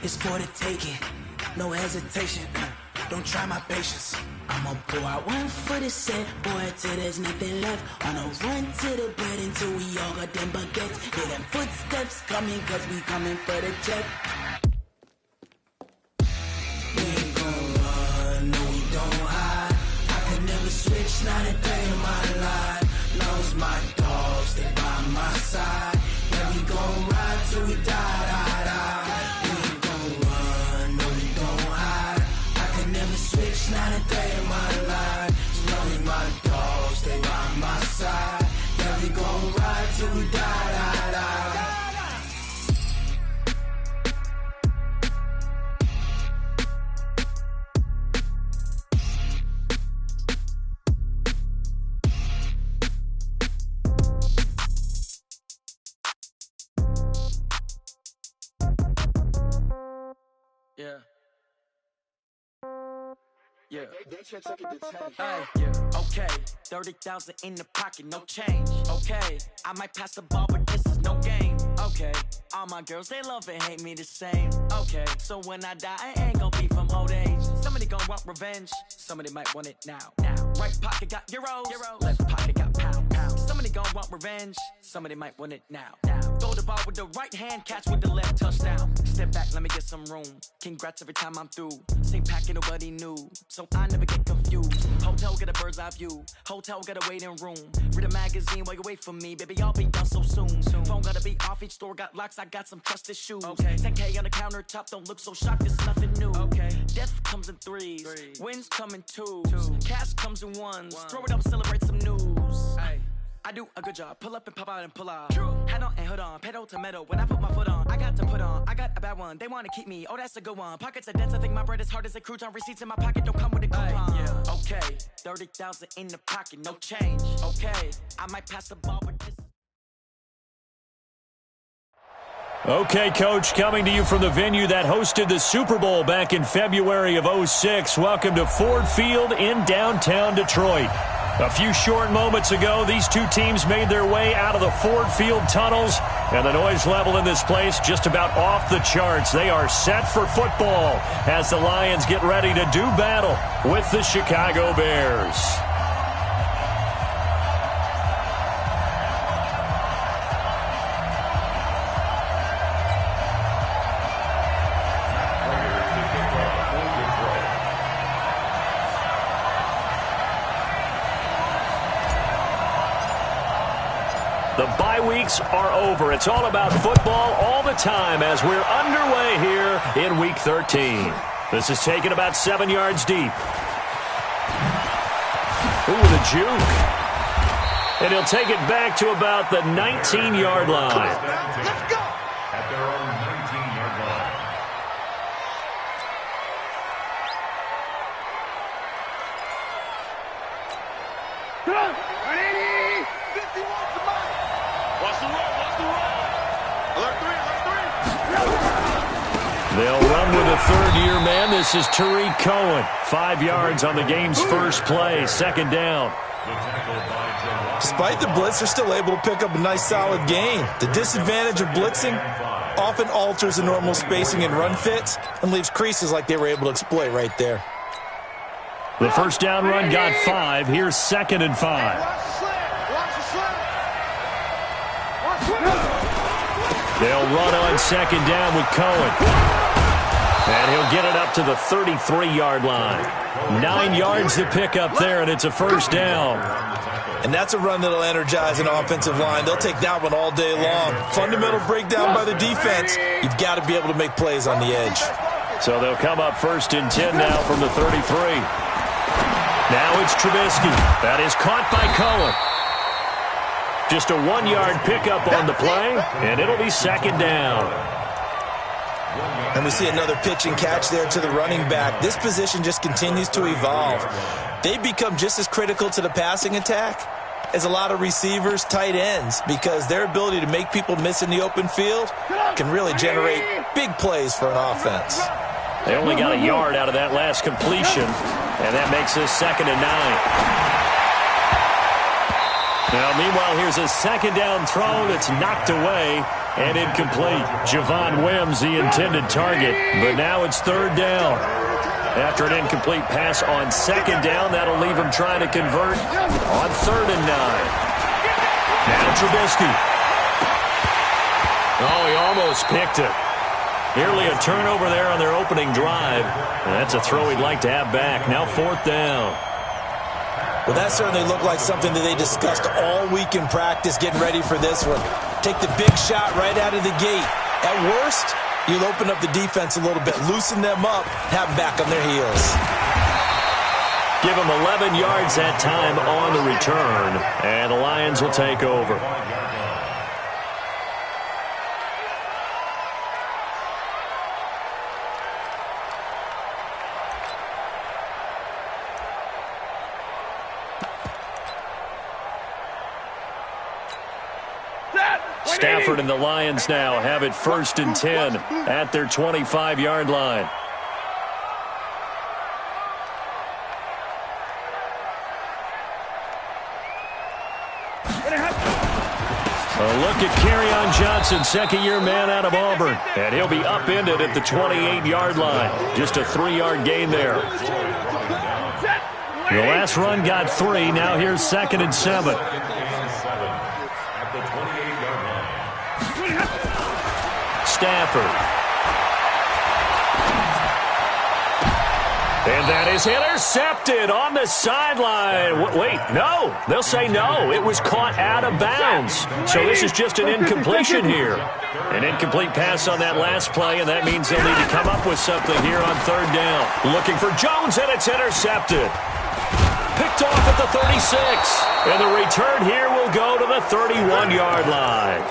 it's for the taking. No hesitation, don't try my patience. I'ma pull out one foot and set, boy, till there's nothing left. On a run to the bed until we all got them baguettes. Hear them footsteps coming, cause we coming for the check. We ain't gon' run, no we don't hide. I could never switch, not a day in my life. Knows my dogs, they by my side. Yeah, we gon' ride till we die, die, die. We ain't gon' run, no we don't hide. I could never switch, not a day in my life. As long as my dogs, they by my side. Yeah, we gon' ride till we die, die, die. Yeah. Yeah. Hey, yeah. Okay. 30,000 in the pocket, no change. Okay. I might pass the ball, but this is no game. Okay. All my girls, they love and hate me the same. Okay. So when I die, I ain't gon' be from old age. Somebody gon' want revenge. Somebody might want it now. Right pocket got euros. Left pocket got pound. Somebody gon' want revenge. Somebody might want it now. Throw the ball with the right hand, catch with the left, touchdown. Step back, let me get some room. Congrats every time I'm through. Same packet, nobody knew, so I never get confused. Hotel get a bird's eye view. Hotel got a waiting room. Read a magazine while you wait for me, baby. I'll be done so soon. Phone gotta be off. Each store got locks. I got some trusted shoes. Okay. 10K on the countertop. Don't look so shocked. It's nothing new. Okay. Death comes in threes. Wins come in twos. Cash comes in ones. Throw it up, celebrate some news. Ay. I do a good job. Pull up and pop out and pull out. Hat on and hood on. Pedal to metal. When I put my foot on, I got to put on. I got a bad one. They want to keep me. Oh, that's a good one. Pockets are dense. I think my bread is hard as a crouton. Receipts in my pocket don't come with a coupon. Yeah. Okay. 30,000 in the pocket. No change. Okay. I might pass the ball, but this. Okay, Coach, coming to you from the venue that hosted the Super Bowl back in February of '06. Welcome to Ford Field in downtown Detroit. A few short moments ago, these two teams made their way out of the Ford Field tunnels, and the noise level in this place just about off the charts. They are set for football as the Lions get ready to do battle with the Chicago Bears. The bye weeks are over. It's all about football all the time as we're underway here in Week 13. This is taken about 7 yards deep. Ooh, the juke. And he'll take it back to about the 19-yard line. Let's go! At their own 19-yard line. They'll run with a third-year man. This is Tariq Cohen. 5 yards on the game's first play. Second down. Despite the blitz, they're still able to pick up a nice, solid gain. The disadvantage of blitzing often alters the normal spacing and run fits and leaves creases like they were able to exploit right there. The first down run got 5. Here's 2nd and 5. They'll run on second down with Cohen. And he'll get it up to the 33-yard line. 9 yards to pick up there, and it's a first down. And that's a run that'll energize an offensive line. They'll take that one all day long. Fundamental breakdown by the defense. You've got to be able to make plays on the edge. So they'll come up 1st and 10 now from the 33. Now it's Trubisky. That is caught by Cohen. Just a 1-yard pickup on the play, and it'll be 2nd down. And we see another pitch and catch there to the running back. This position just continues to evolve. They become just as critical to the passing attack as a lot of receivers, tight ends, because their ability to make people miss in the open field can really generate big plays for an offense. They only got a yard out of that last completion, and that makes this 2nd and 9. Now, meanwhile, here's a 2nd down throw that's knocked away. and incomplete. Javon Wims, the intended target, but now it's third down. After an incomplete pass on second down, that'll leave him trying to convert on 3rd and 9. Now Trubisky. Oh, he almost picked it. Nearly a turnover there on their opening drive. And that's a throw he'd like to have back. Now 4th down. Well, that certainly looked like something that they discussed all week in practice, getting ready for this one. Take the big shot right out of the gate. At worst, you'll open up the defense a little bit, loosen them up, have them back on their heels. Give them 11 yards that time on the return, and the Lions will take over. Stafford and the Lions now have it 1st and 10 at their 25-yard line. A look at Kerryon Johnson, second-year man out of Auburn. And he'll be upended at the 28-yard line. Just a 3-yard gain there. The last run got 3. Now here's 2nd and 7. Stafford. And that is intercepted on the sideline. Wait, no. They'll say no. It was caught out of bounds. So this is just an incompletion here. An incomplete pass on that last play, and that means they'll need to come up with something here on 3rd down. Looking for Jones, and it's intercepted. Picked off at the 36. And the return here will go to the 31-yard line.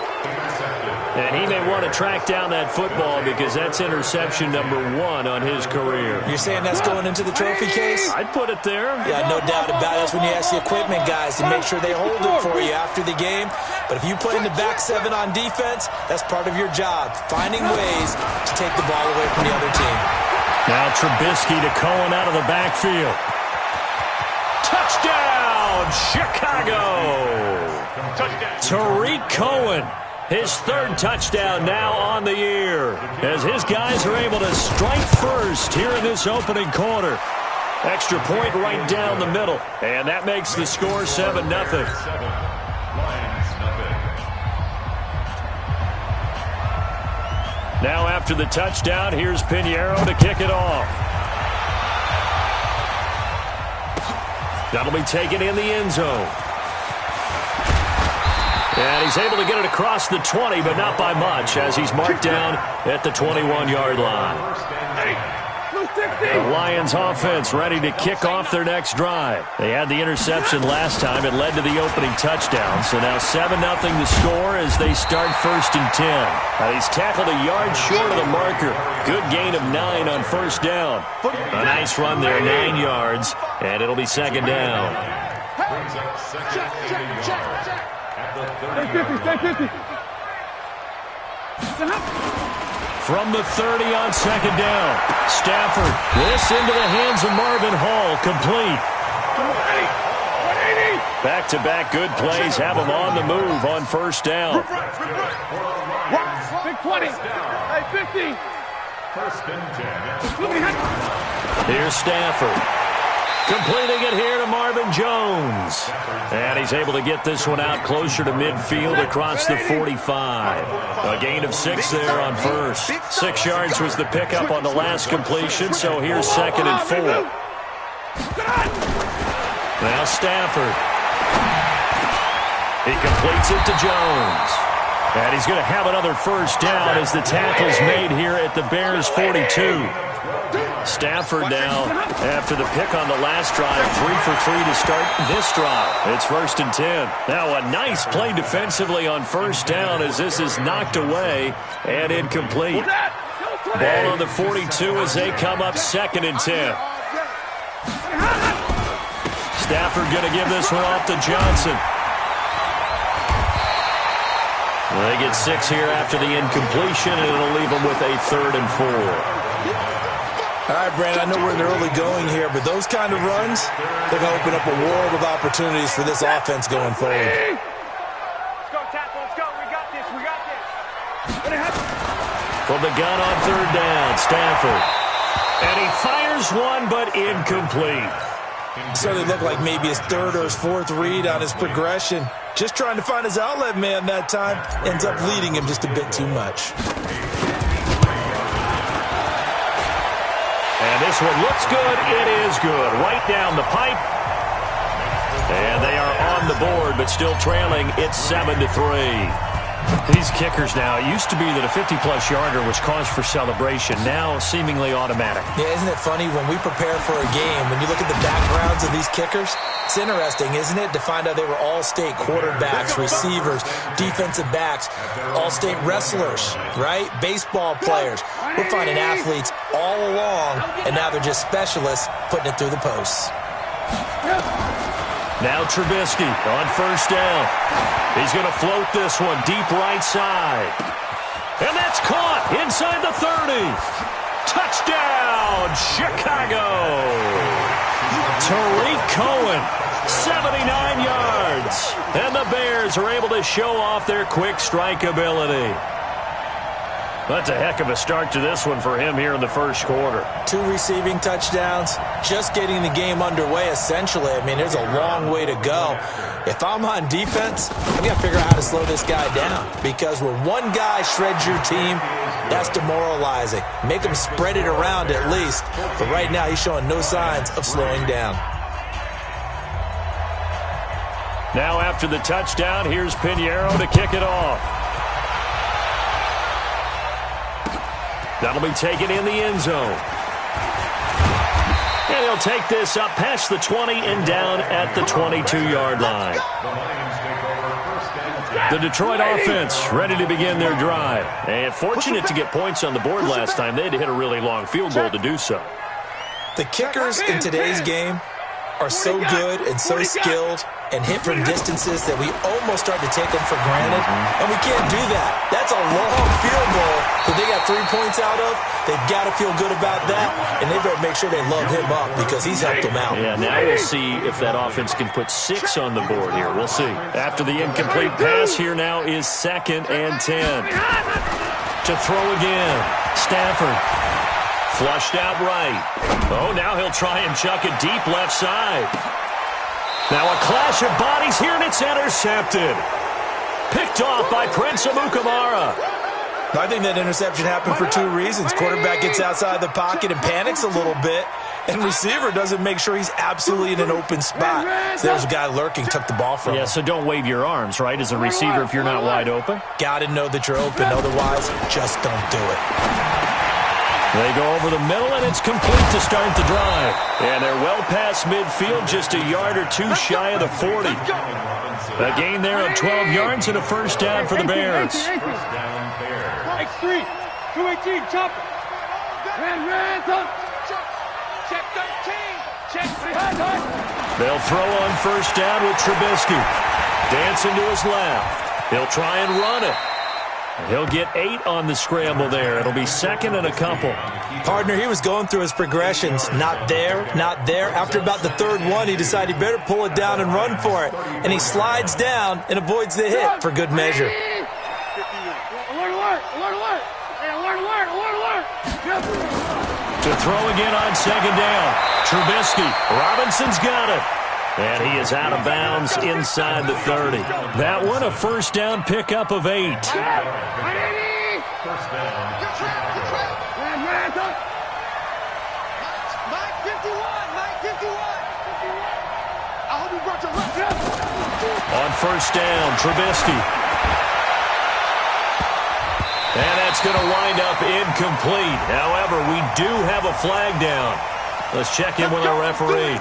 And he may want to track down that football because that's interception number 1 on his career. You're saying that's going into the trophy case? I'd put it there. Yeah, no doubt about it. That's when you ask the equipment guys to make sure they hold it for you after the game. But if you play in the back 7 on defense, that's part of your job, finding ways to take the ball away from the other team. Now Trubisky to Cohen out of the backfield. Touchdown, Chicago! Tariq Cohen. His 3rd touchdown now on the year as his guys are able to strike first here in this opening quarter. Extra point right down the middle, and that makes the score 7-0. Now after the touchdown, here's Pinheiro to kick it off. That'll be taken in the end zone. And he's able to get it across the 20, but not by much, as he's marked down at the 21-yard line. The Lions offense ready to kick off their next drive. They had the interception last time. It led to the opening touchdown. So now 7-0 the score as they start 1st and 10. Now he's tackled a yard short of the marker. Good gain of 9 on 1st down. A nice run there, 9 yards, and it'll be 2nd down. From the 30 on 2nd down. Stafford, this into the hands of Marvin Hall, complete. Back-to-back good plays have him on the move on 1st down. Big 20. Hey, 50. Here's Stafford. Completing it here to Marvin Jones. And he's able to get this one out closer to midfield across the 45. A gain of 6 there on 1st. 6 yards was the pickup on the last completion, so here's 2nd and 4. Now Stafford. He completes it to Jones. And he's going to have another 1st down as the tackle's made here at the Bears' 42. Stafford now, after the pick on the last drive, 3 for 3 to start this drive. It's 1st and 10. Now a nice play defensively on 1st down as this is knocked away and incomplete. Ball on the 42 as they come up 2nd and 10. Stafford going to give this one off to Johnson. Well, they get 6 here after the incompletion, and it'll leave them with a 3rd and 4. All right, Brandon, I know we're in the early going here, but those kind of runs, they're going to open up a world of opportunities for this offense going forward. Let's go, Tackle. Let's go. We got this. We got this. from the gun on third down. Stafford. And he fires one, but incomplete. Certainly looked like maybe his third or his fourth read on his progression. Just trying to find his outlet man that time. Ends up leading him just a bit too much. And this one looks good. It is good. Right down the pipe. And they are on the board, but still trailing. It's 7-3. These kickers now, it used to be that a 50-plus yarder was cause for celebration. Now, seemingly automatic. Yeah, isn't it funny when we prepare for a game, when you look at the backgrounds of these kickers, it's interesting, isn't it, to find out they were all-state quarterbacks, receivers, defensive backs, all-state wrestlers, right? Baseball players. We're finding athletes all along, and now they're just specialists putting it through the posts. Now Trubisky on first down. He's going to float this one deep right side. And that's caught inside the 30. Touchdown, Chicago. Tariq Cohen, 79 yards. And the Bears are able to show off their quick strike ability. That's a heck of a start to this one for him here in the first quarter. 2 receiving touchdowns, just getting the game underway, essentially. I mean, there's a long way to go. If I'm on defense, I've got to figure out how to slow this guy down, because when one guy shreds your team, that's demoralizing. Make him spread it around at least. But right now, he's showing no signs of slowing down. Now after the touchdown, here's Pinheiro to kick it off. That'll be taken in the end zone. And he'll take this up past the 20 and down at the 22-yard line. The Detroit offense ready to begin their drive. And fortunate to get points on the board last time. They had to hit a really long field goal to do so. The kickers in today's game are so good and so skilled and hit from distances that we almost start to take them for granted. And we can't do that. That's a long field goal that they got 3 points out of. They've got to feel good about that, and they better make sure they love him up because he's helped them out. Yeah, now we'll see if that offense can put 6 on the board here. We'll see. After the incomplete pass, here now is 2nd and 10. To throw again. Stafford. Flushed out right. Oh, now he'll try and chuck it deep left side. Now a clash of bodies here, and it's intercepted. Picked off by Prince Amukamara. I think that interception happened for 2 reasons. Quarterback gets outside the pocket and panics a little bit, and receiver doesn't make sure he's absolutely in an open spot. So there's a guy lurking, took the ball from him. Yeah, so don't wave your arms, right, as a receiver if you're not wide open. Got to know that you're open. Otherwise, just don't do it. They go over the middle, and it's complete to start the drive. And they're well past midfield, just a yard or 2 shy of the 40. A gain there of 12 yards and a first down for the Bears. X3, 218, chop. Ran, check 13, check 13. They'll throw on first down with Trubisky. Dancing to his left. He'll try and run it. He'll get 8 on the scramble there. It'll be 2nd and a couple. Partner, he was going through his progressions. Not there, not there. After about the 3rd one, he decided he better pull it down and run for it. And he slides down and avoids the hit for good measure. To throw again on 2nd down. Trubisky. Robinson's got it. And he is out of bounds inside the 30. That one a first down pickup of 8. First down, Chicago. Mike 51. I hope you brought your left. On first down, Trubisky. And that's going to wind up incomplete. However, we do have a flag down. Let's check in with our referee.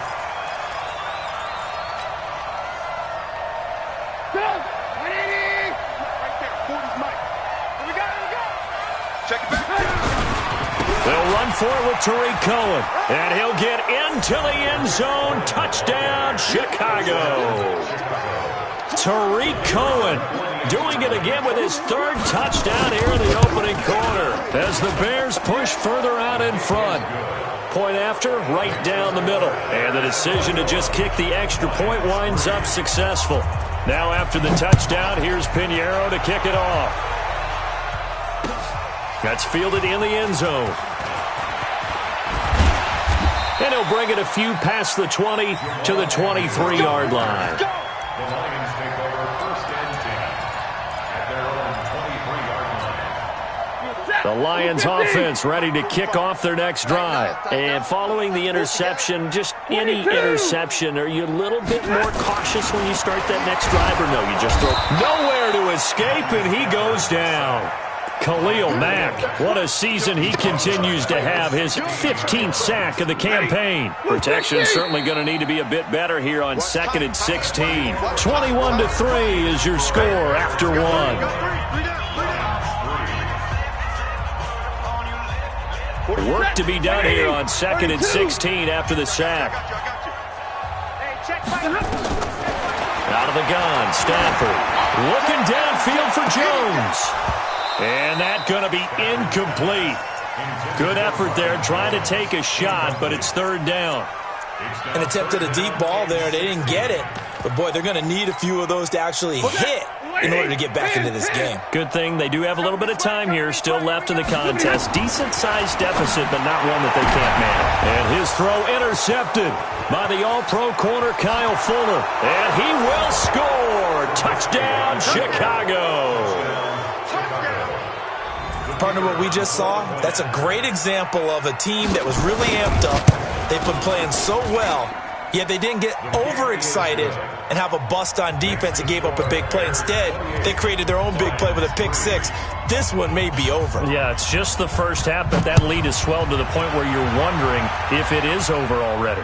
They'll run for it with Tariq Cohen. And he'll get into the end zone. Touchdown, Chicago. Tariq Cohen doing it again with his 3rd touchdown here in the opening quarter. As the Bears push further out in front. Point after, right down the middle. And the decision to just kick the extra point winds up successful. Now after the touchdown, here's Pinheiro to kick it off. That's fielded in the end zone. And he'll bring it a few past the 20 to the 23-yard line. The Lions take over first and 10 at their own 23-yard line. The Lions offense ready to kick off their next drive. And following the interception, just any interception, are you a little bit more cautious when you start that next drive, or no, you just throw? Nowhere to escape, and he goes down. Khalil Mack, what a season he continues to have, his 15th sack of the campaign. Protection certainly going to need to be a bit better here on 2nd and 16. 21-3 is your score after one. Work to be done here on 2nd and 16 after the sack. Out of the gun, Stafford looking downfield for Jones. And that going to be incomplete. Good effort there trying to take a shot, but it's third down. And attempted a deep ball there. They didn't get it. But, boy, they're going to need a few of those to actually hit in order to get back into this game. Good thing they do have a little bit of time here still left in the contest. Decent-sized deficit, but not one that they can't manage. And his throw intercepted by the all-pro corner Kyle Fuller. And he will score. Touchdown, Chicago. Partner, what we just saw, that's a great example of a team that was really amped up. They've been playing so well, yet they didn't get overexcited and have a bust on defense and gave up a big play. Instead, they created their own big play with a pick six. This one may be over. Yeah, it's just the first half, but that lead has swelled to the point where you're wondering if it is over already.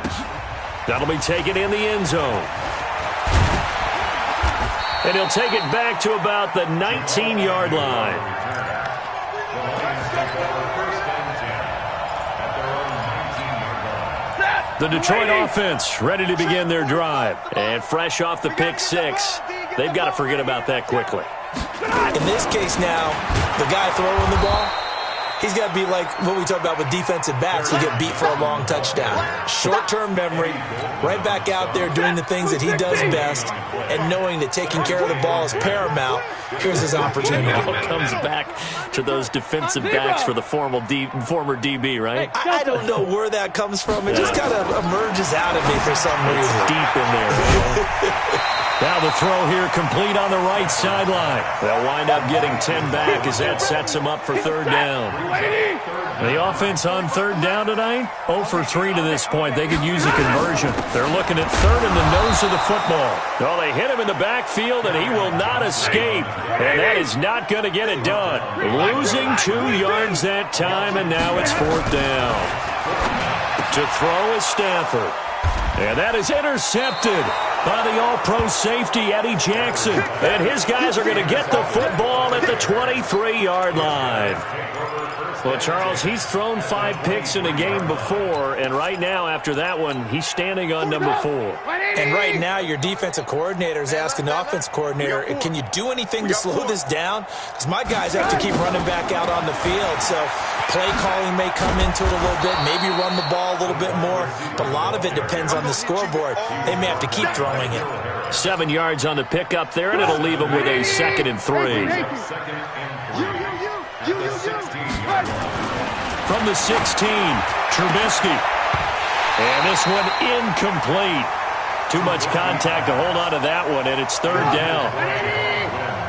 That'll be taken in the end zone. And he'll take it back to about the 19-yard line. The Detroit offense ready to begin their drive. And fresh off the pick six, they've got to forget about that quickly. In this case now, the guy throwing the ball, he's got to be like what we talk about with defensive backs who get beat for a long touchdown. Short-term memory, right back out there doing the things that he does best, and knowing that taking care of the ball is paramount. Here's his opportunity. It all comes back to those defensive backs for the former DB, right? I don't know where that comes from. It just kind of emerges out of me for some reason. It's deep in there. Now the throw here complete on the right sideline. They'll wind up getting 10 back as that sets them up for third down. The offense on third down tonight, 0 for 3 to this point. They could use a conversion. They're looking at third in the nose of the football. Well, they hit him in the backfield, and he will not escape. And that is not going to get it done. Losing 2 yards that time, and now it's fourth down. To throw is Stafford. And that is intercepted by the all-pro safety, Eddie Jackson. And his guys are going to get the football at the 23-yard line. Well, Charles, he's thrown 5 picks in a game before, and right now, after that one, he's standing on number 4. And right now, your defensive coordinator is asking the offensive coordinator, can you do anything to slow this down? Because my guys have to keep running back out on the field. So play calling may come into it a little bit, maybe run the ball a little bit more, but a lot of it depends on the scoreboard. They may have to keep throwing it. 7 yards on the pickup there, and it'll leave them with a 2nd and 3. From the 16, Trubisky. And this one incomplete. Too much contact to hold on to that one, and it's third down.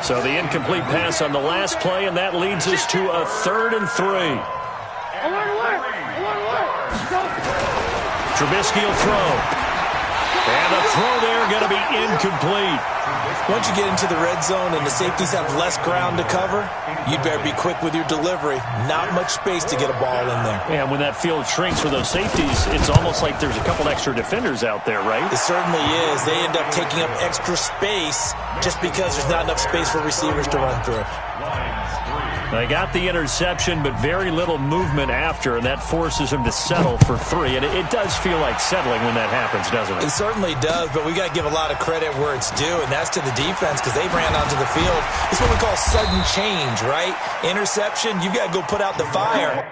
So the incomplete pass on the last play, and that leads us to a 3rd and 3. Trubisky will throw. And the throw there going to be incomplete. Once you get into the red zone and the safeties have less ground to cover, you'd better be quick with your delivery. Not much space to get a ball in there. Yeah, when that field shrinks with those safeties, it's almost like there's a couple extra defenders out there, right? It certainly is. They end up taking up extra space just because there's not enough space for receivers to run through. They got the interception, but very little movement after, and that forces him to settle for 3. And it does feel like settling when that happens, doesn't it? It certainly does, but we got to give a lot of credit where it's due, and that's to the defense because they ran onto the field. It's what we call sudden change, right? Interception, you got to go put out the fire.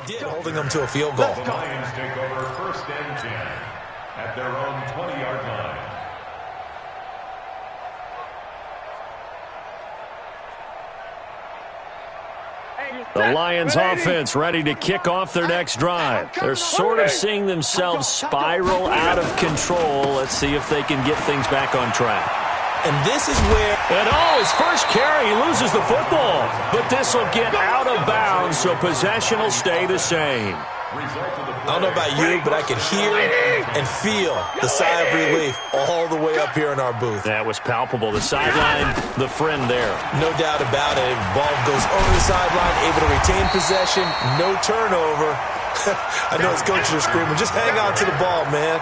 did, holding them to a field goal. The Lions take over 1st and 10 at their own 20-yard line. The Lions offense ready to kick off their next drive. They're sort of seeing themselves spiral out of control. Let's see if they can get things back on track. And this is where... And his first carry, he loses the football. But this will get out of bounds, so possession will stay the same. I don't know about you, but I could hear and feel the sigh of relief all the way up here in our booth. That was palpable. The sideline, the friend there. No doubt about it. Ball goes over the sideline, able to retain possession, no turnover. I know his coaches are screaming, just hang on to the ball, man.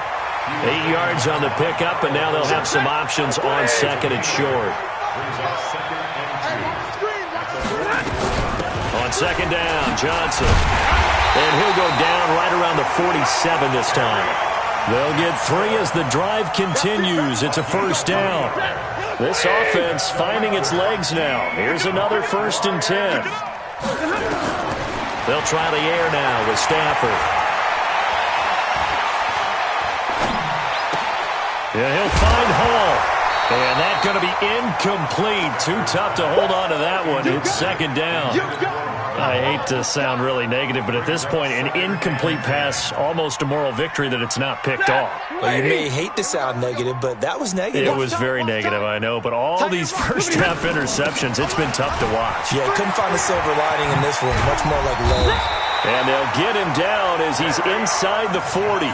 8 yards on the pickup, and now they'll have some options on second and short. On second down, Johnson. And he'll go down right around the 47 this time. They'll get 3 as the drive continues. It's a first down. This offense finding its legs now. Here's another 1st and 10. They'll try the air now with Stafford. Yeah, he'll find Hall. And that's going to be incomplete. Too tough to hold on to that one. It's second down. I hate to sound really negative, but at this point, an incomplete pass, almost a moral victory that it's not picked off. Well, you may hate to sound negative, but that was negative. It was very negative, I know. But all these first-half interceptions, it's been tough to watch. Yeah, couldn't find a silver lining in this one. Much more like lead. And they'll get him down as he's inside the 40.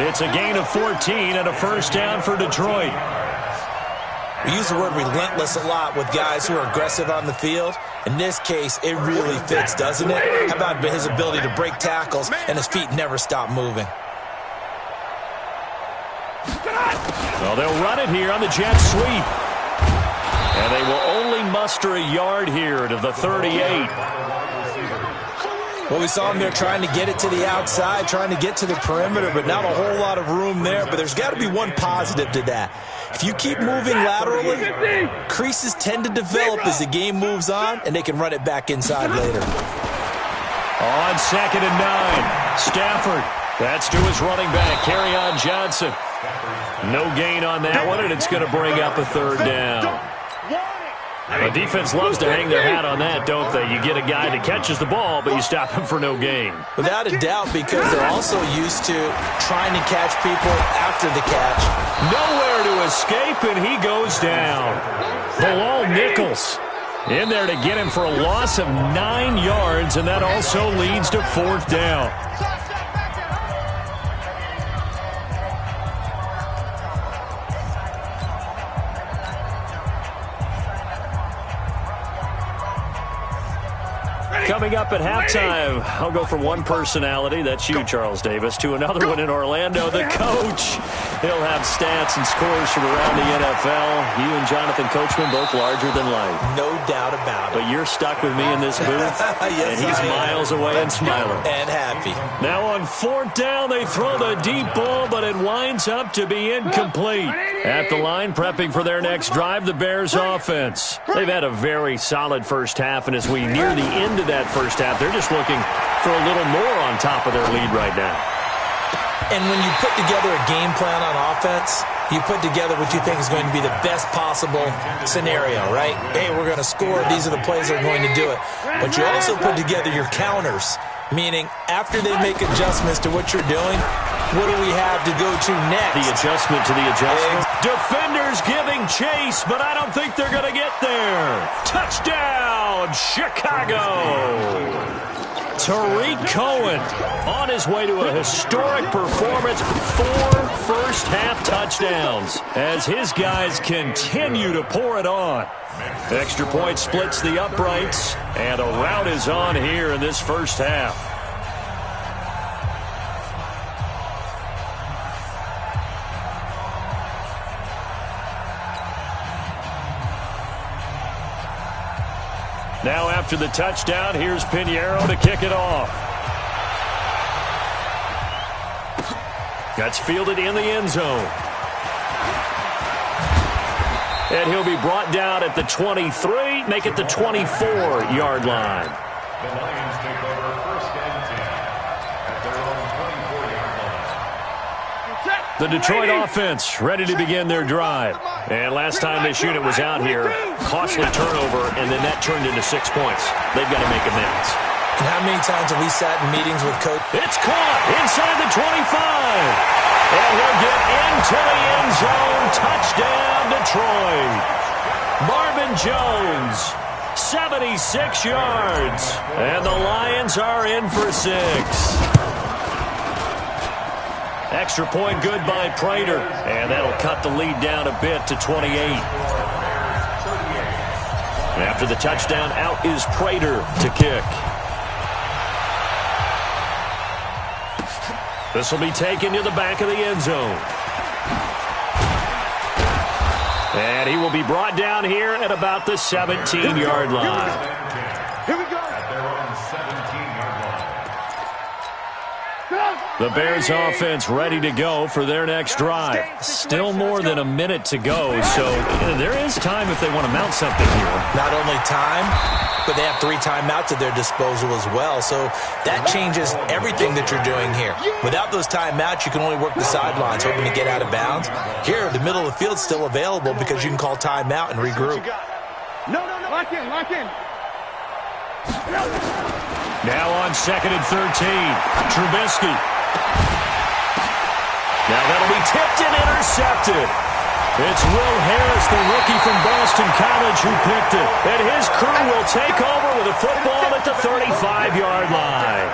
It's a gain of 14 and a first down for Detroit. We use the word relentless a lot with guys who are aggressive on the field. In this case, it really fits, doesn't it? How about his ability to break tackles and his feet never stop moving? Well, they'll run it here on the jet sweep. And they will only muster a yard here to the 38. Well, we saw him there trying to get it to the outside, trying to get to the perimeter, but not a whole lot of room there. But there's got to be one positive to that. If you keep moving laterally, creases tend to develop as the game moves on, and they can run it back inside later. On 2nd and 9, Stafford. That's to his running back, Kerryon Johnson. No gain on that one, and it's going to bring up a third down. The defense loves to hang their hat on that, don't they? You get a guy that catches the ball, but you stop him for no gain. Without a doubt, because they're also used to trying to catch people after the catch. Nowhere to escape, and he goes down. Bilal Nichols in there to get him for a loss of 9 yards, and that also leads to 4th down. Coming up at halftime, I'll go from one personality, that's you, Charles Davis, to another one in Orlando, the coach. He'll have stats and scores from around the NFL. You and Jonathan Coachman, both larger than life. No doubt about it. But you're stuck with me in this booth, yes, and he's miles away and smiling. And happy. Now on 4th down, they throw the deep ball, but it winds up to be incomplete. At the line, prepping for their next drive, the Bears offense. They've had a very solid first half, and as we near the end of that first half, they're just looking for a little more on top of their lead right now. And when you put together a game plan on offense, you put together what you think is going to be the best possible scenario, right? Hey, we're going to score. These are the plays that are going to do it. But you also put together your counters, meaning after they make adjustments to what you're doing, what do we have to go to next? The adjustment to the adjustment. Defenders giving chase, but I don't think they're going to get there. Touchdown, Chicago. Tariq Cohen on his way to a historic performance, 4 first-half touchdowns as his guys continue to pour it on. Extra point splits the uprights, and a rout is on here in this first half. Now after the touchdown, here's Pinheiro to kick it off. That's fielded in the end zone. And he'll be brought down at the 23, make it the 24-yard line. The Lions take over 1st and 10. The Detroit offense ready to begin their drive. And last time this unit was out here, costly turnover, and then that turned into 6 points. They've got to make amends. And how many times have we sat in meetings with Coach? It's caught inside the 25. And he'll get into the end zone. Touchdown, Detroit. Marvin Jones, 76 yards. And the Lions are in for 6. Extra point good by Prater. And that'll cut the lead down a bit to 28. After the touchdown, out is Prater to kick. This will be taken to the back of the end zone. And he will be brought down here at about the 17-yard line. Here we go. At their own 17-yard line. The Bears offense ready to go for their next drive. Still more than a minute to go, so there is time if they want to mount something here. Not only time, but they have 3 timeouts at their disposal as well. So that changes everything that you're doing here. Without those timeouts, you can only work the sidelines, hoping to get out of bounds. Here, the middle of the field's still available because you can call timeout and regroup. No. Lock in. Now on 2nd and 13, Trubisky. Now that'll be tipped and intercepted. It's Will Harris, the rookie from Boston College, who picked it. And his crew will take over with a football at the 35-yard line.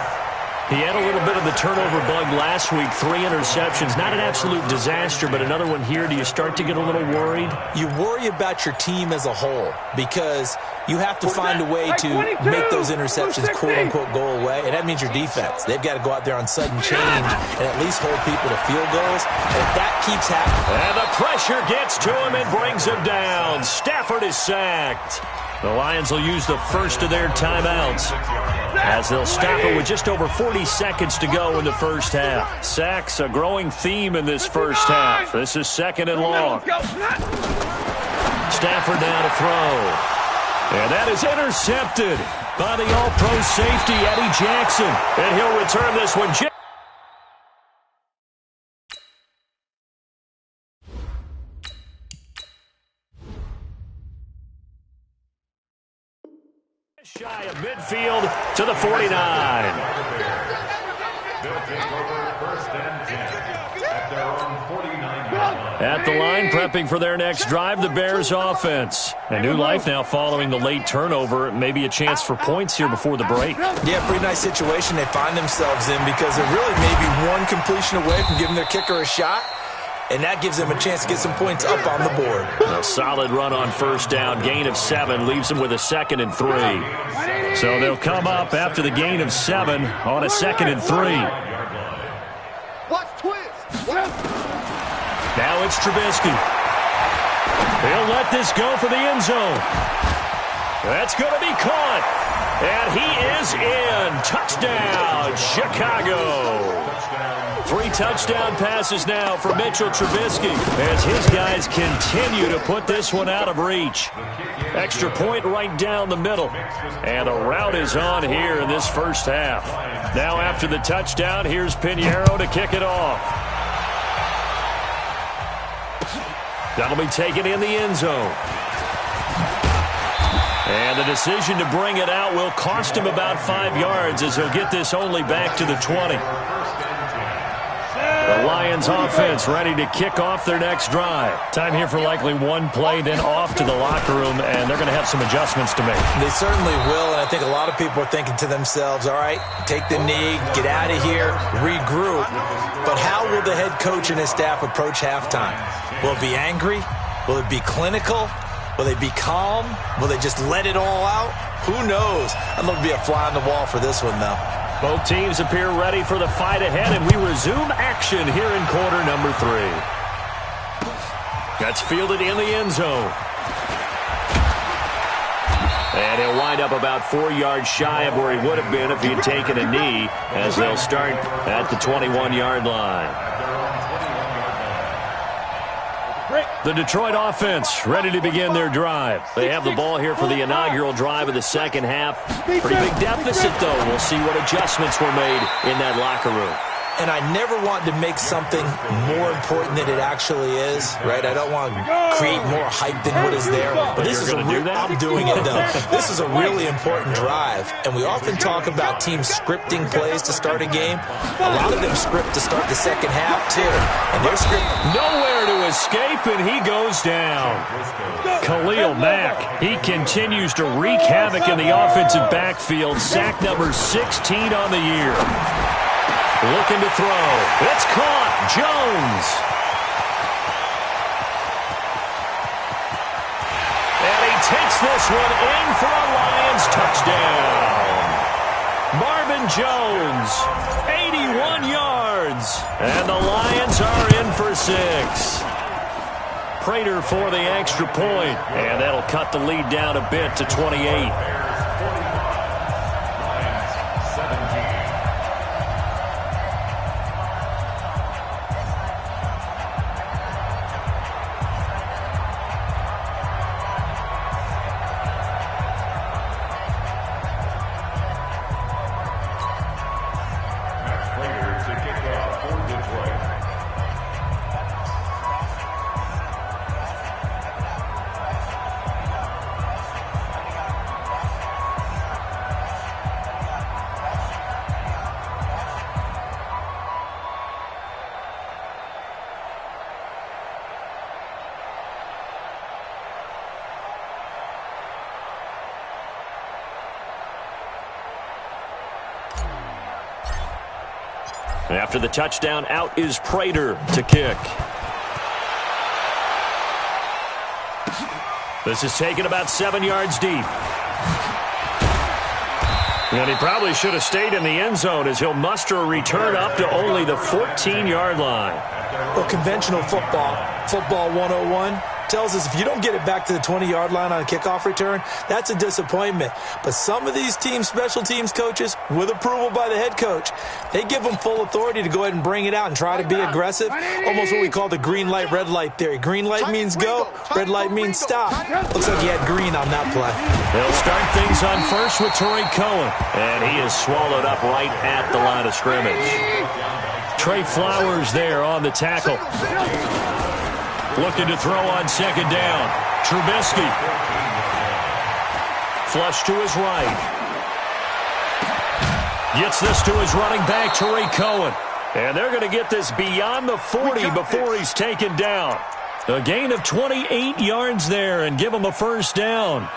He had a little bit of the turnover bug last week, 3 interceptions. Not an absolute disaster, but another one here. Do you start to get a little worried? You worry about your team as a whole because you have to find a way to make those interceptions, quote-unquote, go away, and that means your defense. They've got to go out there on sudden change and at least hold people to field goals, and if that keeps happening. And the pressure gets to him and brings him down. Stafford is sacked. The Lions will use the first of their timeouts as they'll stop it with just over 40 seconds to go in the first half. Sacks, a growing theme in this first half. This is 2nd and long. Stafford now to throw. And that is intercepted by the all-pro safety, Eddie Jackson. And he'll return this one. Shy of midfield to the 49. They'll take over 1st and 10 at their own 49-yard line. At the line, prepping for their next drive, the Bears offense. A new life now following the late turnover. Maybe a chance for points here before the break. Yeah, pretty nice situation they find themselves in because they're really maybe one completion away from giving their kicker a shot. And that gives them a chance to get some points up on the board. A solid run on 1st down. Gain of 7 leaves them with a 2nd and 3. So they'll come up after the gain of 7 on a 2nd and 3. Watch twist. Now it's Trubisky. He'll let this go for the end zone. That's going to be caught. And he is in. Touchdown, Chicago. 3 touchdown passes now for Mitchell Trubisky as his guys continue to put this one out of reach. Extra point right down the middle. And the route is on here in this first half. Now after the touchdown, here's Pinheiro to kick it off. That'll be taken in the end zone. And the decision to bring it out will cost him about 5 yards as he'll get this only back to the 20. The Lions offense ready to kick off their next drive. Time here for likely one play, then off to the locker room, and they're going to have some adjustments to make. They certainly will, and I think a lot of people are thinking to themselves, all right, take the knee, get out of here, regroup. But how will the head coach and his staff approach halftime? Will it be angry? Will it be clinical? Will they be calm? Will they just let it all out? Who knows? I'd love to be a fly on the wall for this one, though. Both teams appear ready for the fight ahead, and we resume action here in quarter number 3. That's fielded in the end zone. And he'll wind up about 4 yards shy of where he would have been if he had taken a knee, as they'll start at the 21-yard line. The Detroit offense ready to begin their drive. They have the ball here for the inaugural drive of the second half. Pretty big deficit, though. We'll see what adjustments were made in that locker room. and I never want to make something more important than it actually is, right? I don't want to create more hype than what is there. But this is I'm doing it, though. This is a really important drive, and we often talk about teams scripting plays to start a game. A lot of them script to start the second half, too. And their script... Nowhere to escape, and he goes down. Khalil Mack, he continues to wreak havoc in the offensive backfield. Sack number 16 on the year. Looking to throw. It's caught. Jones. And he takes this one in for a Lions touchdown. Marvin Jones, 81 yards. And the Lions are in for 6. Prater for the extra point. And that'll cut the lead down a bit to 28. After the touchdown, out is Prater to kick. This is taken about 7 yards deep. And he probably should have stayed in the end zone as he'll muster a return up to only the 14-yard line. Well, conventional football 101, tells us if you don't get it back to the 20-yard line on a kickoff return, that's a disappointment. But some of these teams, special teams coaches, with approval by the head coach, they give them full authority to go ahead and bring it out and try to be aggressive. Almost what we call the green light, red light theory. Green light means go, red light means stop. Looks like he had green on that play. They'll start things on first with Tariq Cohen. And he is swallowed up right at the line of scrimmage. Trey Flowers there on the tackle. Looking to throw on second down. Trubisky. Flush to his right. Gets this to his running back, Tariq Cohen. And they're going to get this beyond the 40 before he's taken down. A gain of 28 yards there and give him a first down.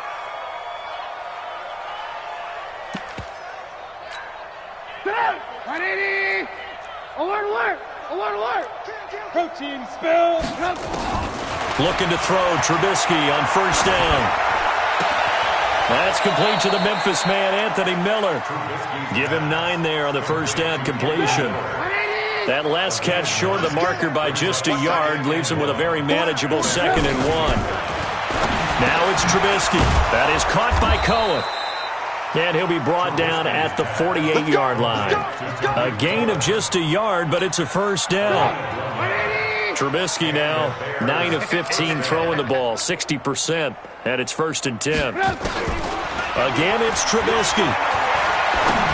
Alert, alert! Alert, alert! Protein spill! Looking to throw, Trubisky on first down. That's complete to the Memphis man, Anthony Miller. Give him 9 there on the first down completion. That last catch short of the marker by just a yard leaves him with a very manageable 2nd and 1. Now it's Trubisky. That is caught by Cohen. And he'll be brought down at the 48-yard line. A gain of just a yard, but it's a first down. Trubisky now, 9 of 15 throwing the ball, 60%, and it's 1st and 10. Again, it's Trubisky.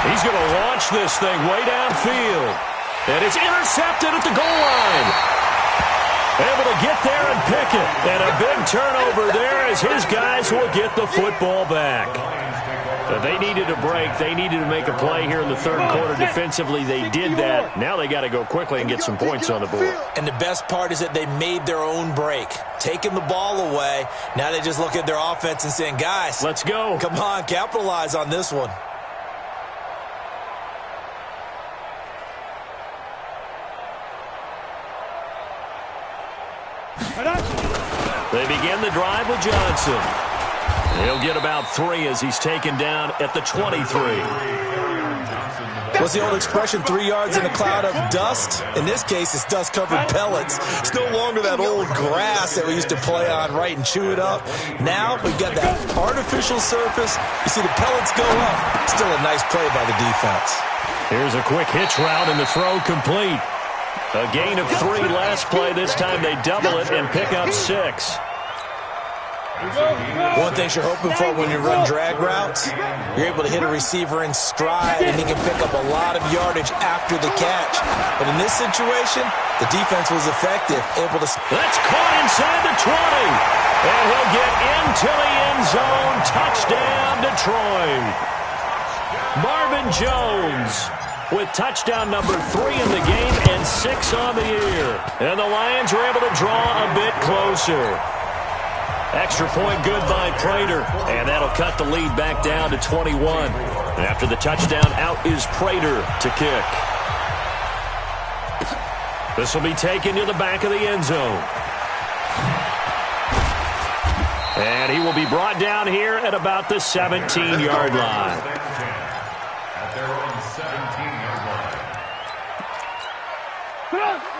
He's going to launch this thing way downfield. And it's intercepted at the goal line. Able to get there and pick it. And a big turnover there as his guys will get the football back. They needed a break. They needed to make a play here in the third quarter defensively. They did that. Now they got to go quickly and get some points on the board. And the best part is that they made their own break. Taking the ball away. Now they just look at their offense and saying, guys, let's go. Come on, capitalize on this one. They begin the drive with Johnson. He'll get about 3 as he's taken down at the 23. What's the old expression, 3 yards in a cloud of dust? In this case, it's dust-covered pellets. It's no longer that old grass that we used to play on, right, and chew it up. Now we've got that artificial surface. You see the pellets go up. Still a nice play by the defense. Here's a quick hitch route and the throw complete. A gain of 3 last play. This time they double it and pick up 6. One thing you're hoping for when you run drag routes, you're able to hit a receiver in stride, and he can pick up a lot of yardage after the catch. But in this situation, the defense was effective, able to... That's caught inside the 20. And he'll get into the end zone. Touchdown, Detroit. Marvin Jones with touchdown number 3 in the game and 6 on the year. And the Lions were able to draw a bit closer. Extra point good by Prater. And that'll cut the lead back down to 21. And after the touchdown, out is Prater to kick. This will be taken to the back of the end zone. And he will be brought down here at about the 17-yard line. At their own 17-yard line.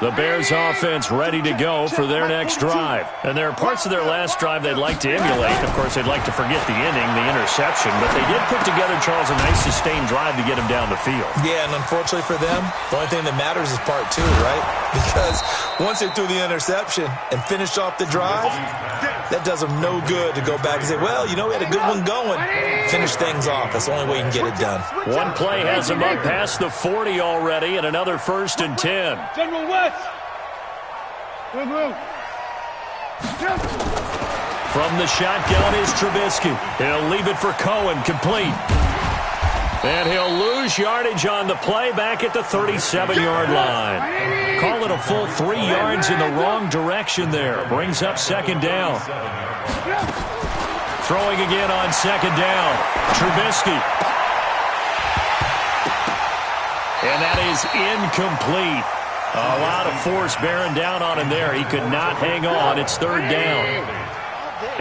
The Bears offense ready to go for their next drive. And there are parts of their last drive they'd like to emulate. Of course, they'd like to forget the inning, the interception. But they did put together, Charles, a nice sustained drive to get him down the field. Yeah, and unfortunately for them, the only thing that matters is part 2, right? Because once they threw the interception and finished off the drive, that does them no good to go back and say, well, you know, we had a good one going. Finish things off. That's the only way you can get it done. One play has him up past the 40 already, and another 1st and 10. General West. Move. From the shotgun is Trubisky. He'll leave it for Cohen, complete. And he'll lose yardage on the play back at the 37-yard line. Call it a full 3 yards in the wrong direction there. Brings up 2nd down. Throwing again on 2nd down. Trubisky. And that is incomplete. A lot of force bearing down on him there. He could not hang on. It's 3rd down.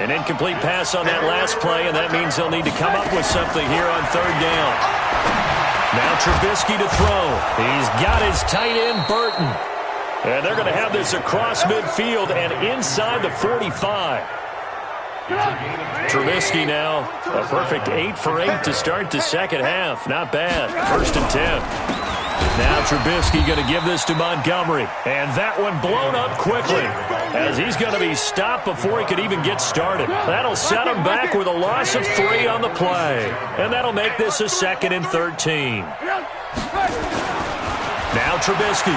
An incomplete pass on that last play, and that means they'll need to come up with something here on 3rd down. Now Trubisky to throw. He's got his tight end, Burton. And they're going to have this across midfield and inside the 45. Trubisky now, a perfect 8 for 8 to start the second half. Not bad. 1st and 10. Now Trubisky going to give this to Montgomery. And that one blown up quickly as he's going to be stopped before he could even get started. That'll set him back with a loss of 3 on the play. And that'll make this a 2nd and 13. Now Trubisky.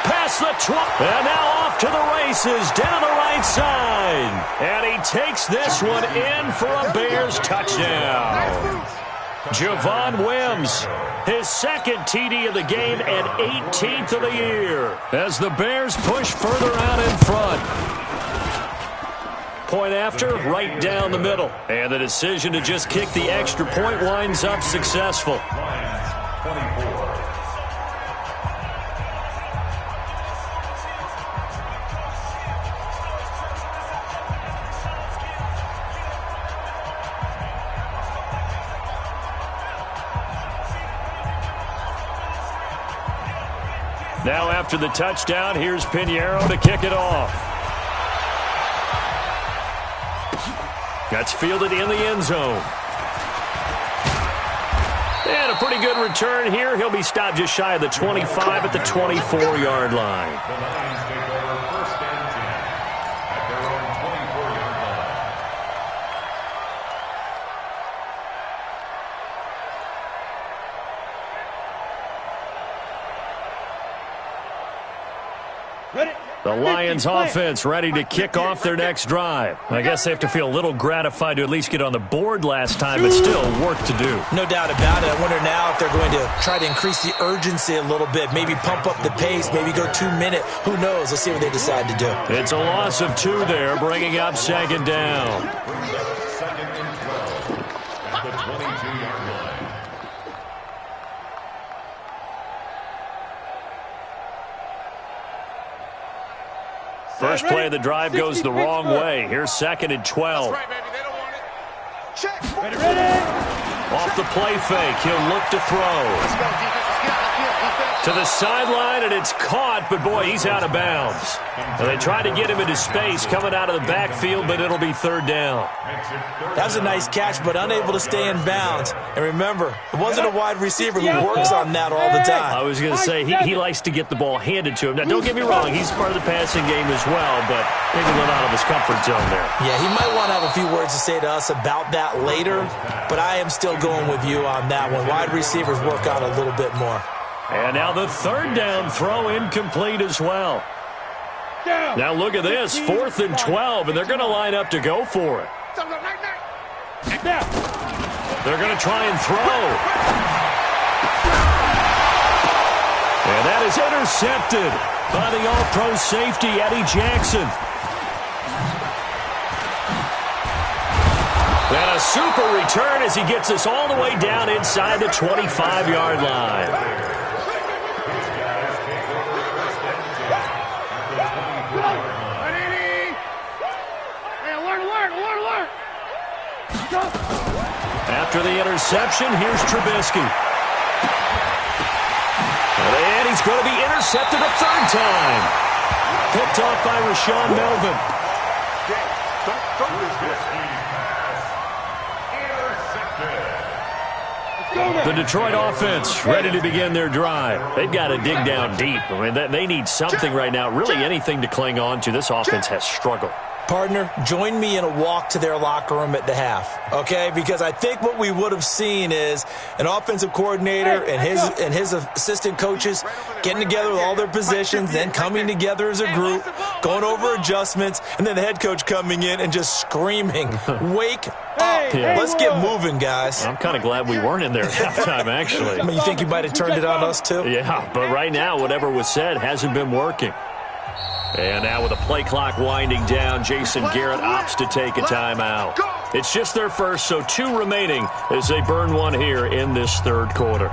Past the 12. And now off to the races down the right side. And he takes this one in for a Bears touchdown. Javon Wims, his 2nd TD of the game and 18th of the year as the Bears push further out in front. Point after, right down the middle. And the decision to just kick the extra point winds up successful. Now after the touchdown, here's Pinheiro to kick it off. That's fielded in the end zone. And a pretty good return here. He'll be stopped just shy of the 25 at the 24-yard line. The Lions take over 1st and 10 at their own 24-yard line. The Lions offense ready to kick off their next drive. I guess they have to feel a little gratified to at least get on the board last time, but still work to do. No doubt about it. I wonder now if they're going to try to increase the urgency a little bit, maybe pump up the pace, maybe go 2-minute. Who knows? Let's see what they decide to do. It's a loss of 2 there, bringing up 2nd down. 2nd and 12 at the 22-yard line. First play of the drive goes the wrong way. Here's 2nd and 12. That's right, baby. They don't want it. Check. Ready. Off the play fake, he'll look to throw. Let's go, defense. Let's get out of the field. To the sideline, and it's caught, but boy, he's out of bounds. And they tried to get him into space coming out of the backfield, but it'll be third down. That was a nice catch, but unable to stay in bounds. And remember, it wasn't a wide receiver who works on that all the time. I was going to say, he likes to get the ball handed to him. Now, don't get me wrong, he's part of the passing game as well, but maybe a little out of his comfort zone there. Yeah, he might want to have a few words to say to us about that later, but I am still going with you on that one. Wide receivers work on a little bit more. And now the third down throw incomplete as well. Now look at this, 4th and 12, and they're going to line up to go for it. They're going to try and throw. And that is intercepted by the All-Pro safety, Eddie Jackson. And a super return as he gets us all the way down inside the 25-yard line. After the interception, here's Trubisky. And he's going to be intercepted a third time. Picked off by Rashawn Melvin. The Detroit offense ready to begin their drive. They've got to dig down deep. I mean, they need something right now, really anything to cling on to. This offense has struggled. Partner, join me in a walk to their locker room at the half, okay? Because I think what we would have seen is an offensive coordinator and his assistant coaches getting together with all their positions, then coming together as a group, going over adjustments, and then the head coach coming in and just screaming, "Wake up. Let's get moving, guys." I'm kind of glad we weren't in there at halftime, actually. I mean, you think you might have turned it on us, too? Yeah, but right now, whatever was said hasn't been working. And now with the play clock winding down, Jason Garrett opts to take a timeout. It's just their first, so 2 remaining as they burn one here in this third quarter.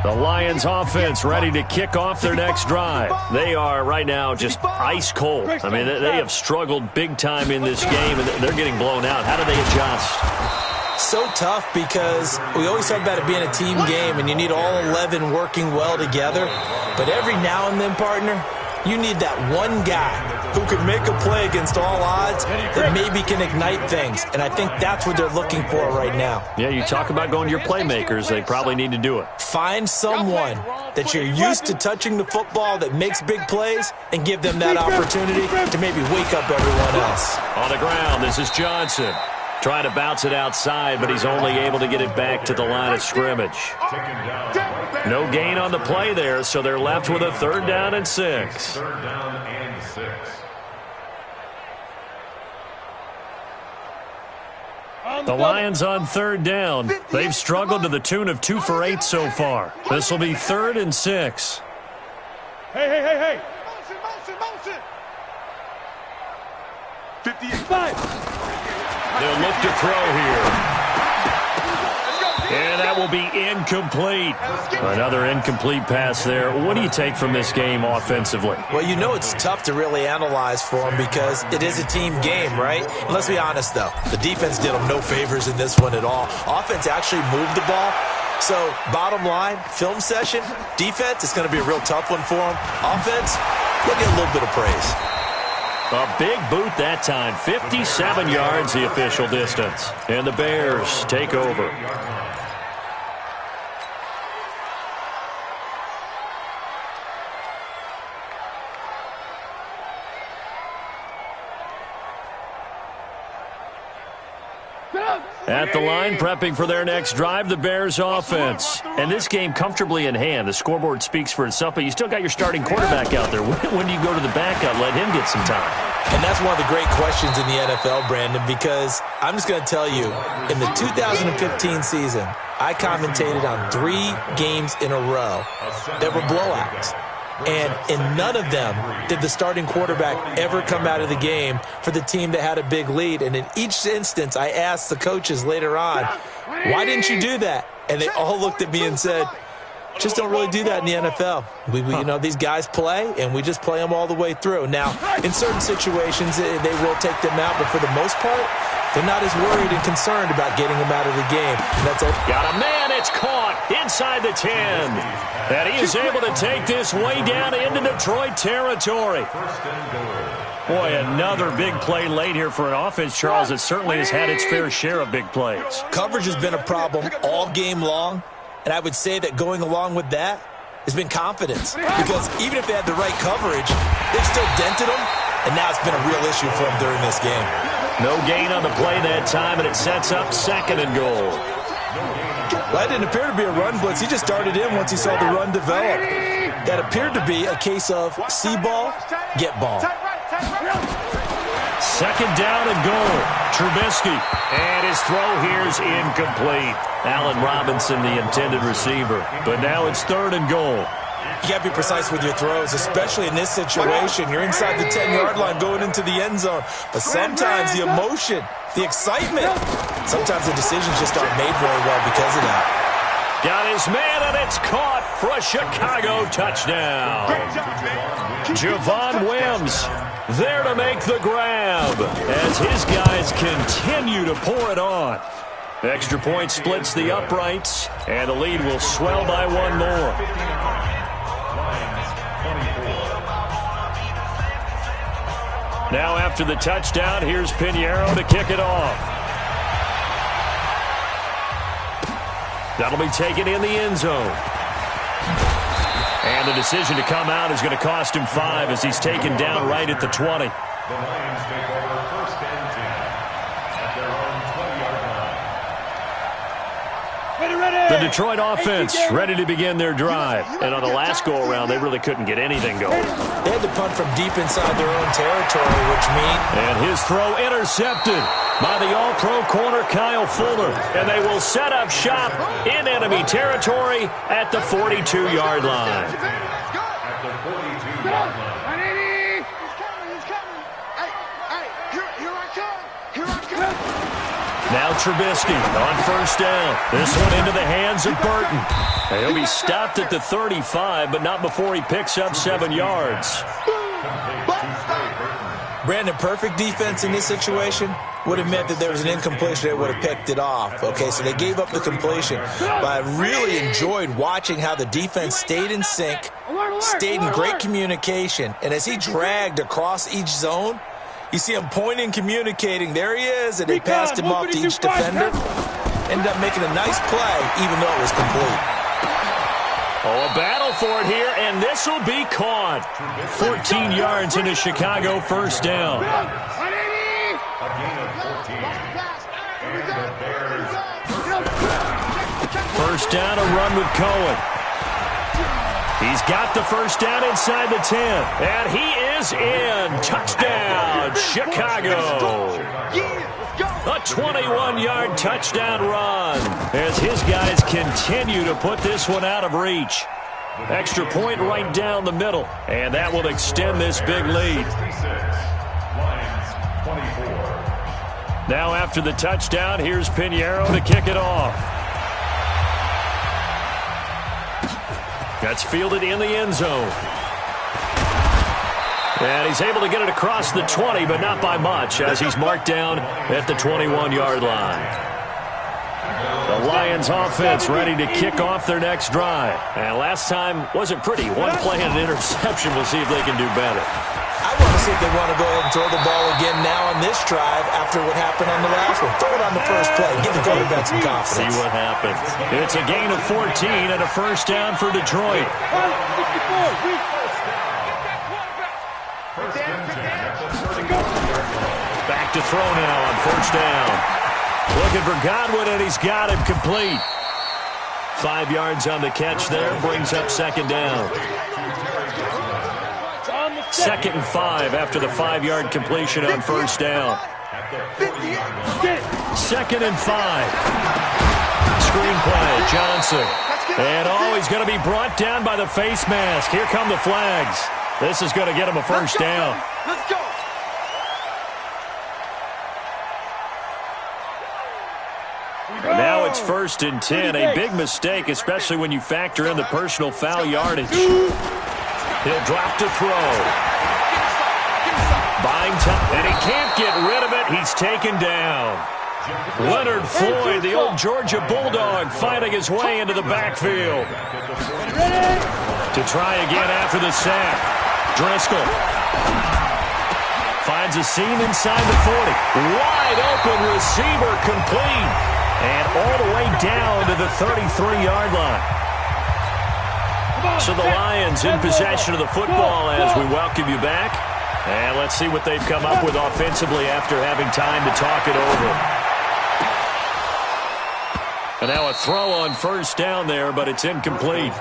The Lions offense ready to kick off their next drive. They are right now just ice cold. I mean, they have struggled big time in this game, and they're getting blown out. How do they adjust? So tough because we always talk about it being a team game and you need all 11 working well together. But every now and then, partner, you need that one guy who can make a play against all odds that maybe can ignite things. And I think that's what they're looking for right now. Yeah, you talk about going to your playmakers. They probably need to do it. Find someone that you're used to touching the football that makes big plays and give them that opportunity to maybe wake up everyone else. On the ground, this is Johnson. Trying to bounce it outside, but he's only able to get it back to the line of scrimmage. No gain on the play there, so they're left with a 3rd down and 6. 3rd down and 6. The Lions on 3rd down. They've struggled to the tune of 2 for 8 so far. This will be 3rd and 6. Hey. Motion. 55. They'll look to throw here. And that will be incomplete. Another incomplete pass there. What do you take from this game offensively? Well, you know it's tough to really analyze for them because it is a team game, right? And let's be honest, though. The defense did them no favors in this one at all. Offense actually moved the ball. So, bottom line, film session, defense, it's going to be a real tough one for them. Offense, they'll get a little bit of praise. A big boot that time. 57 yards the official distance. And the Bears take over. At the line, prepping for their next drive, the Bears offense. And this game comfortably in hand. The scoreboard speaks for itself, but you still got your starting quarterback out there. When do you go to the backup? Let him get some time. And that's one of the great questions in the NFL, Brandon, because I'm just going to tell you, in the 2015 season, I commentated on 3 games in a row that were blowouts. And in none of them did the starting quarterback ever come out of the game for the team that had a big lead. And in each instance, I asked the coaches later on, why didn't you do that? And they all looked at me and said, Just don't really do that in the NFL. You know, these guys play, and we just play them all the way through. Now, in certain situations, they will take them out, but for the most part, they're not as worried and concerned about getting them out of the game. And that's got a man. It's caught inside the 10. And he is able to take this way down into Detroit territory. Boy, another big play late here for an offense, Charles, that certainly has had its fair share of big plays. Coverage has been a problem all game long, and I would say that going along with that has been confidence. Because even if they had the right coverage, they've still dented them, and now it's been a real issue for them during this game. No gain on the play that time, and it sets up 2nd and goal. Well, that didn't appear to be a run blitz. He just darted in once he saw the run develop. That appeared to be a case of see ball, get ball. 2nd down and goal. Trubisky. And his throw here is incomplete. Allen Robinson, the intended receiver. But now it's 3rd and goal. You got to be precise with your throws, especially in this situation. You're inside the 10-yard line going into the end zone. But sometimes the emotion, the excitement, sometimes the decisions just aren't made very well because of that. Got his man, and it's caught for a Chicago touchdown. Javon Wims there to make the grab as his guys continue to pour it on. Extra point splits the uprights, and the lead will swell by 1 more. Now after the touchdown, here's Pinheiro to kick it off. That'll be taken in the end zone. And the decision to come out is going to cost him 5 as he's taken down right at the 20. The Lions take over 1st and 10 at their own 20-yard line. The Detroit offense ready to begin their drive. And on the last go-around, they really couldn't get anything going. They had to punt from deep inside their own territory, which means... And his throw intercepted by the all-pro corner Kyle Fuller. And they will set up shop in enemy territory at the 42-yard line. At the 42-yard line. Now Trubisky on 1st down. This one into the hands of Burton. He'll be stopped at the 35, but not before he picks up 7 yards. Brandon, perfect defense in this situation would have meant that there was an incompletion. They would have picked it off. Okay, so they gave up the completion. But I really enjoyed watching how the defense stayed in sync, stayed in great communication, and as he dragged across each zone, you see him pointing, communicating. There he is, and they passed him off to each defender. Ended up making a nice play, even though it was complete. Oh, a battle for it here, and this will be caught. 14 yards into Chicago 1st down. A gain of 14. And the Bears. 1st down, a run with Cohen. He's got the 1st down inside the 10. And he is in. Touchdown, Chicago. A 21-yard touchdown run as his guys continue to put this one out of reach. Extra point right down the middle, and that will extend this big lead. Lions 24. Now after the touchdown, here's Pinheiro to kick it off. That's fielded in the end zone. And he's able to get it across the 20, but not by much, as he's marked down at the 21-yard line. The Lions offense ready to kick off their next drive. And last time wasn't pretty. One play and an interception. We'll see if they can do better. I want to see if they want to go ahead and throw the ball again now on this drive after what happened on the last one. Throw it on the first play. Give the quarterback some confidence. See what happens. It's a gain of 14 and a 1st down for Detroit. Back to throw now on 1st down. Looking for Godwin, and he's got him complete. 5 yards on the catch there. Brings up 2nd down. 2nd and 5 after the 5-yard completion on 1st down. 2nd and 5. Screenplay, Johnson. And he's going to be brought down by the face mask. Here come the flags. This is going to get him a 1st down. Let's go. And now it's it's 1st and 10. A big mistake, especially when you factor in the personal foul yardage. He'll drop to throw. Buying time, and he can't get rid of it. He's taken down. Leonard Floyd, the old Georgia Bulldog, fighting his way into the backfield. To try again after the sack. Driscoll finds a seam inside the 40. Wide open receiver complete. And all the way down to the 33-yard line. So the Lions in possession of the football as we welcome you back. And let's see what they've come up with offensively after having time to talk it over. And now a throw on 1st down there, but it's incomplete.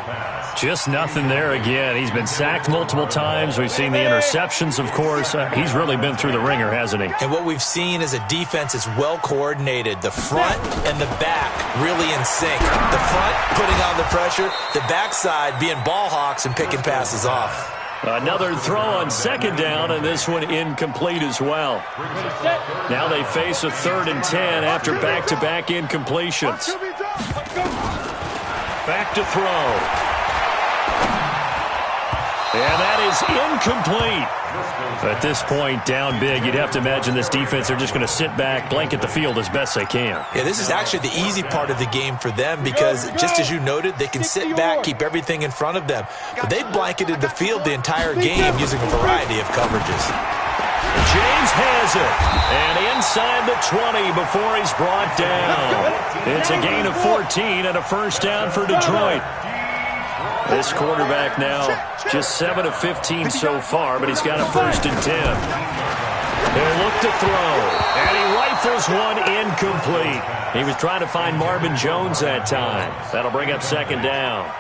Just nothing there again. He's been sacked multiple times. We've seen the interceptions, of course. He's really been through the ringer, hasn't he? And what we've seen is a defense that's well coordinated. The front and the back really in sync. The front putting on the pressure, the backside being ball hawks and picking passes off. Another throw on 2nd down, and this one incomplete as well. Now they face a 3rd and 10 after back-to-back incompletions. Back to throw. And that is incomplete. At this point, down big, you'd have to imagine this defense, they're just going to sit back, blanket the field as best they can. Yeah, this is actually the easy part of the game for them because, just as you noted, they can sit back, keep everything in front of them. But they've blanketed the field the entire game using a variety of coverages. James has it. And inside the 20 before he's brought down. It's a gain of 14 and a 1st down for Detroit. This quarterback now just 7 of 15 so far, but he's got a 1st and 10. He'll look to throw, and he rifles one incomplete. He was trying to find Marvin Jones that time. That'll bring up 2nd down.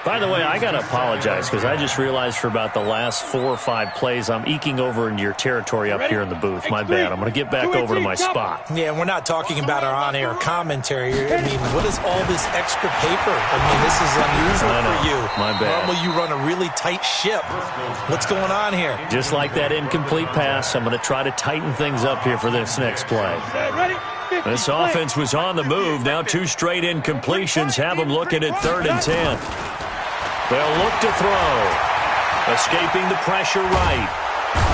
By the way, I got to apologize because I just realized for about the last 4 or 5 plays, I'm eking over into your territory up here in the booth. My bad. I'm going to get back over to my spot. Yeah, and we're not talking about our on-air commentary. I mean, what is all this extra paper? I mean, this is unusual for you. My bad. Normally you run a really tight ship. What's going on here? Just like that incomplete pass, I'm going to try to tighten things up here for this next play. This offense was on the move. Now 2 straight incompletions have them looking at 3rd and 10. They'll look to throw. Escaping the pressure right.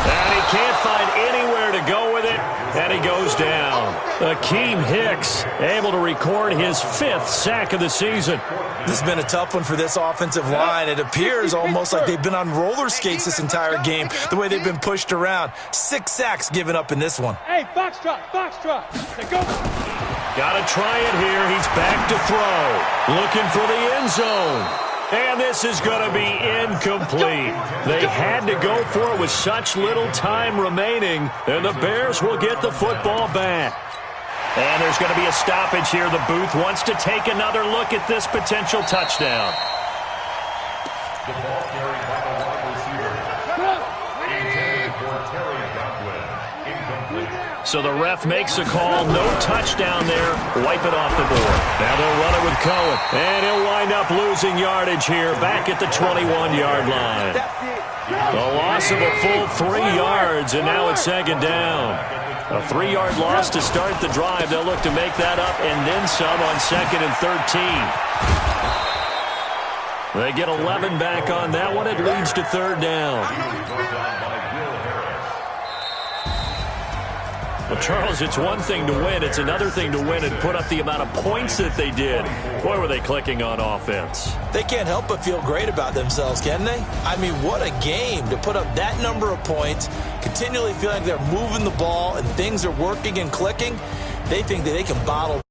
And he can't find anywhere to go with it. And he goes down. Akeem Hicks able to record his 5th sack of the season. This has been a tough one for this offensive line. It appears almost like they've been on roller skates this entire game, the way they've been pushed around. 6 sacks given up in this one. Hey, box drop, box drop. Go. Got to try it here. He's back to throw. Looking for the end zone. And this is going to be incomplete. They had to go for it with such little time remaining, and the Bears will get the football back. And there's going to be a stoppage here. The booth wants to take another look at this potential touchdown. The ball carried by the wide receiver. Intended for Terry Godwin. Incomplete. So the ref makes a call. No touchdown there. Wipe it off the board. Now they'll run it with Cohen. And he'll wind up losing yardage here back at the 21-yard line. The loss of a full 3 yards, and now it's 2nd down. A 3-yard loss to start the drive. They'll look to make that up and then some on 2nd and 13. They get 11 back on that one. It leads to 3rd down. Well, Charles, it's one thing to win. It's another thing to win and put up the amount of points that they did. Boy, were they clicking on offense. They can't help but feel great about themselves, can they? I mean, what a game to put up that number of points, continually feeling like they're moving the ball and things are working and clicking. They think that they can bottle